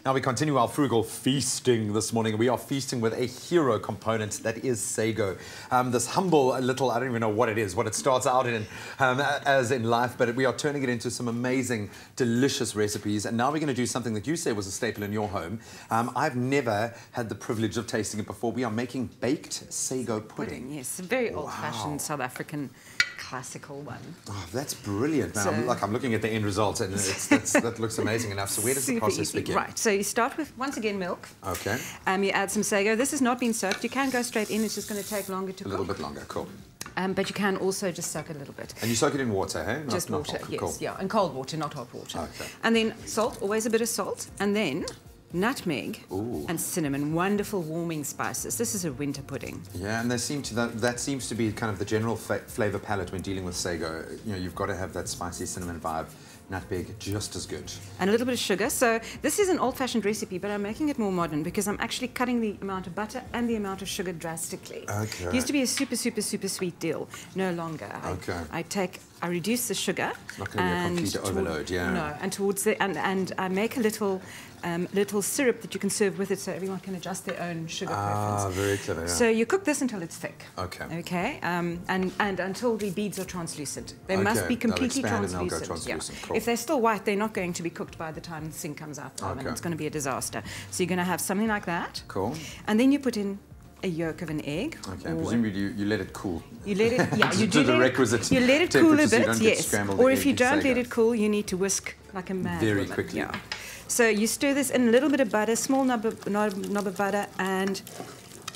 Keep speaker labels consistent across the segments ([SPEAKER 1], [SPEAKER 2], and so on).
[SPEAKER 1] Now we continue our frugal feasting this morning. We are feasting with a hero component that is Sago. This humble little, I don't even know what it is, what it starts out in as in life, but we are turning it into some amazing, delicious recipes. And now we're going to do something that you say was a staple in your home. I've never had the privilege of tasting it before. We are making baked Sago pudding.
[SPEAKER 2] Yes, a very old-fashioned South African classical one.
[SPEAKER 1] Oh, that's brilliant. Now,
[SPEAKER 2] So,
[SPEAKER 1] I'm looking at the end result and that looks amazing enough. So where does the process begin?
[SPEAKER 2] Right, so you start with, once again, milk.
[SPEAKER 1] Okay.
[SPEAKER 2] You add some Sago. This has not been soaked. You can go straight in. It's just going to take longer to cook.
[SPEAKER 1] A little bit longer, cool.
[SPEAKER 2] But you can also just soak it a little bit.
[SPEAKER 1] And you soak it in water, hey?
[SPEAKER 2] Just water, yes,
[SPEAKER 1] cool.
[SPEAKER 2] yeah, and cold water, not hot water.
[SPEAKER 1] Okay.
[SPEAKER 2] And then salt, always a bit of salt, and then nutmeg and cinnamon, wonderful warming spices. This is a winter pudding.
[SPEAKER 1] Yeah, and that seems to be kind of the general flavor palette when dealing with Sago. You know, you've got to have that spicy cinnamon vibe. Nutmeg, just as good. And
[SPEAKER 2] a little bit of sugar. So this is an old-fashioned recipe, but I'm making it more modern because I'm actually cutting the amount of butter and the amount of sugar drastically.
[SPEAKER 1] Okay.
[SPEAKER 2] It used to be a super, super, super sweet deal. No longer.
[SPEAKER 1] Okay.
[SPEAKER 2] I reduce the sugar.
[SPEAKER 1] It's not going to be a complete overload, yeah.
[SPEAKER 2] No, and towards the and I make a little syrup that you can serve with it, so everyone can adjust their own sugar preference.
[SPEAKER 1] Ah, very clever. Yeah.
[SPEAKER 2] So you cook this until it's thick.
[SPEAKER 1] Okay.
[SPEAKER 2] Okay. And until the beads are translucent. They must be completely translucent.
[SPEAKER 1] Yeah. Cool.
[SPEAKER 2] If they're still white, they're not going to be cooked by the time the thing comes out. And it's going to be a disaster. So you're going to have something like that.
[SPEAKER 1] Cool.
[SPEAKER 2] And then you put in a yolk of an egg.
[SPEAKER 1] Okay, presumably you let it cool.
[SPEAKER 2] You let it, yeah, you do
[SPEAKER 1] the requisite.
[SPEAKER 2] You let it cool a bit, yes. Or if you don't
[SPEAKER 1] Sago.
[SPEAKER 2] let it cool, you need to whisk like a mad
[SPEAKER 1] Very
[SPEAKER 2] woman.
[SPEAKER 1] quickly.
[SPEAKER 2] Yeah. So you stir this in a little bit of butter, small knob of butter, and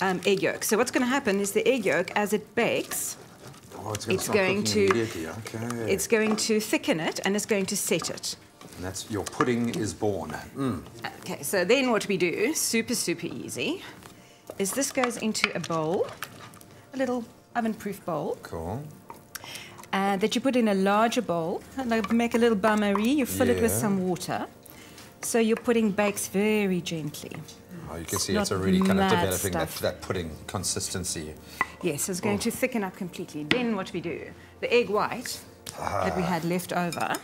[SPEAKER 2] egg yolk. So what's going to happen is the egg yolk, as it bakes, it's going to thicken it and it's going to set it.
[SPEAKER 1] And that's your pudding is born.
[SPEAKER 2] Okay, so then what we do, super, super easy, is this goes into a bowl, a little oven-proof bowl.
[SPEAKER 1] Cool.
[SPEAKER 2] That you put in a larger bowl, like make a little bain-marie, you fill it with some water. So your pudding bakes very gently.
[SPEAKER 1] Oh, you can see it's already kind of developing that pudding consistency.
[SPEAKER 2] Yes, it's going to thicken up completely. Then what we do, the egg white that we had left over.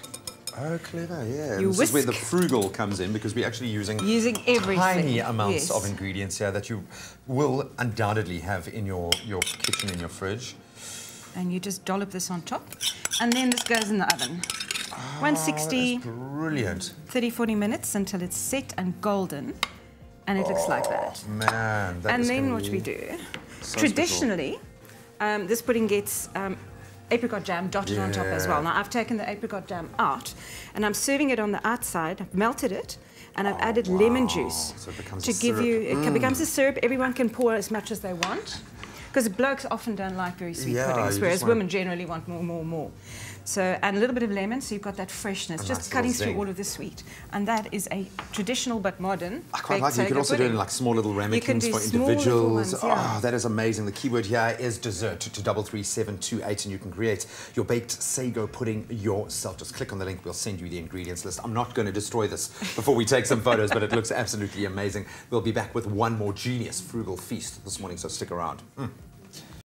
[SPEAKER 1] Oh, clever, yeah. This is where the frugal comes in, because we're actually using
[SPEAKER 2] everything.
[SPEAKER 1] Tiny amounts of ingredients here that you will undoubtedly have in your kitchen, in your fridge.
[SPEAKER 2] And you just dollop this on top. And then this goes in the oven. 160,
[SPEAKER 1] brilliant.
[SPEAKER 2] 30-40 minutes until it's set and golden. And it looks like that.
[SPEAKER 1] Man,
[SPEAKER 2] and then what we do, traditionally, this pudding gets apricot jam dotted on top as well. Now, I've taken the apricot jam out, and I'm serving it on the outside. I've melted it, and I've added lemon juice
[SPEAKER 1] so it becomes
[SPEAKER 2] to give you. It becomes a syrup. Everyone can pour as much as they want, because blokes often don't like very sweet puddings, whereas women generally want more. So, and a little bit of lemon, so you've got that freshness, just cutting through all of the sweet. And that is a traditional but modern.
[SPEAKER 1] I quite like it. You can also do it in like small little ramekins for individuals. Oh, that is amazing. The keyword here is dessert to 33728, and you can create your baked Sago pudding yourself. Just click on the link. We'll send you the ingredients list. I'm not going to destroy this before we take some photos, but it looks absolutely amazing. We'll be back with one more genius frugal feast this morning, so stick around.